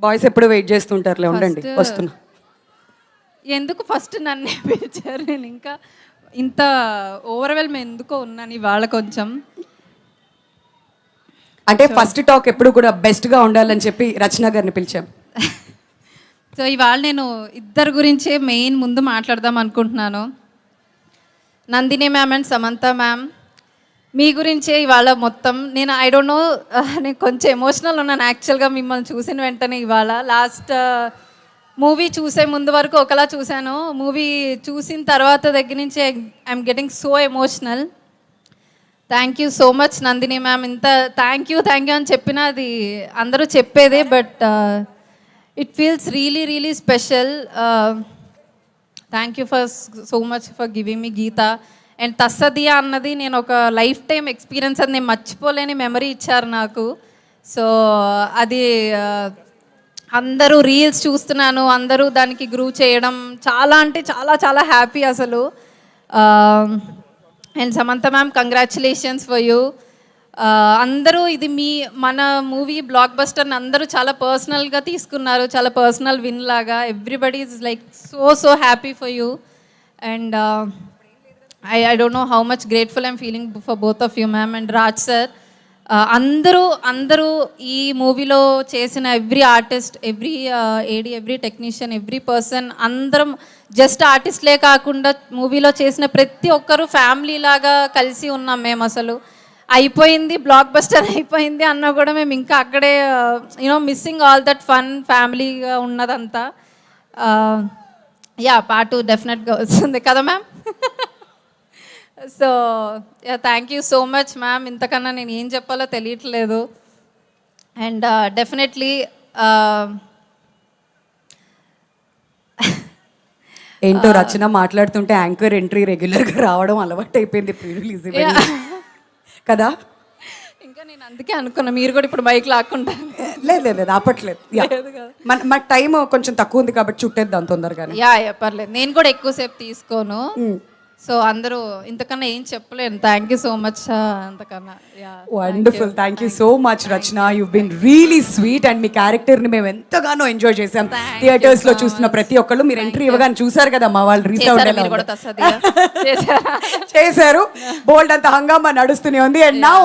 Boys ఎప్పుడు wait చేస్తుంటారులే, ఉండండి First, వస్తున్నా. ఎందుకు ఫస్ట్ నన్నే పిలిచారు? నేను ఇంకా ఇంత ఓవర్వెల్మ్ ఎందుకో ఉన్నాను ఇవాళ కొంచెం. అంటే ఫస్ట్ టాక్ ఎప్పుడు కూడా బెస్ట్ గా ఉండాలని చెప్పి రచన గారిని పిలిచాం. సో ఇవాళ నేను ఇద్దరు గురించే మెయిన్ ముందు మాట్లాడదాం అనుకుంటున్నాను. Nandini ma'am and Samantha ma'am, మీ గురించే ఇవాళ మొత్తం. నేను ఐ డోంట్ నో, నేను కొంచెం ఎమోషనల్ ఉన్నాను యాక్చువల్గా మిమ్మల్ని చూసిన వెంటనే. ఇవాళ లాస్ట్ మూవీ చూసే ముందు వరకు ఒకలా చూశాను, మూవీ చూసిన తర్వాత దగ్గర నుంచి I'm getting so emotional. Thank you so much Nandini ma'am. ఇంత థ్యాంక్ యూ అని చెప్పినా అది అందరూ చెప్పేదే, but it feels really special. Thank you for so much for giving me Geetha. And తస్సదియా అన్నది నేను ఒక లైఫ్ టైం ఎక్స్పీరియన్స్, అది నేను మర్చిపోలేని మెమరీ ఇచ్చారు నాకు. సో అది అందరూ రీల్స్ చూస్తున్నాను, అందరూ దానికి గ్రూ చేయడం చాలా అంటే చాలా హ్యాపీ అసలు. And Samantha ma'am, congratulations for you. అందరూ ఇది మన మూవీ బ్లాక్ బస్టర్ని అందరూ చాలా పర్సనల్గా తీసుకున్నారు, చాలా పర్సనల్ విన్ లాగా. Everybody is like so happy for you. And I don't know how much grateful I'm feeling for both of you, ma'am, and Raj sir. అందరూ ఈ మూవీలో చేసిన every artist, every AD, every technician, every person, అందరం just ఆర్టిస్ట్లే కాకుండా మూవీలో చేసిన ప్రతి ఒక్కరూ ఫ్యామిలీ లాగా కలిసి ఉన్నాం మేము. అసలు అయిపోయింది, బ్లాక్ బస్టర్ అయిపోయింది అన్నా కూడా మేము ఇంకా అక్కడే మిస్సింగ్ ఆల్ దట్ ఫన్, ఫ్యామిలీగా ఉన్నదంతా. పార్ట్ 2 డెఫినెట్గా వస్తుంది కదా ma'am. So thank you so much ma'am. ఇంతకన్నా నేను ఏం చెప్పాలో తెలియట్లేదు. అండ్ డెఫినెట్లీ ఏంటో రచన మాట్లాడుతుంటే యాంకర్ ఎంట్రీ రెగ్యులర్గా రావడం అలవాటు అయిపోయింది ప్రీ రిలీజ్ కదా. ఇంకా నేను అందుకే అనుకున్నా మీరు కూడా ఇప్పుడు బైక్ లాక్కుంటా. లేదు ఆపట్లేదు. మన టైం కొంచెం తక్కువ ఉంది కాబట్టి చుట్టేద్దాం తొందరగానే. పర్లేదు, నేను కూడా ఎక్కువసేపు తీసుకోను. సో అందరూ ఇంతకన్నా ఏం చెప్పలేను. థ్యాంక్ యూ సో మచ్ అంతకన్నా. Wonderful, thank you so much Rachana. You been really sweet. And మీ క్యారెక్టర్ని మేము ఎంతగానో ఎంజాయ్ చేసాం. థియేటర్స్ లో చూస్తున్న ప్రతి ఒక్కళ్ళు మీరు ఎంట్రీ ఇవ్వగానే చూసారు కదా, మా వాళ్ళు రీసౌండ్ చేశారు. బోల్డ్ అంత హంగామా నడుస్తూనే ఉంది. And now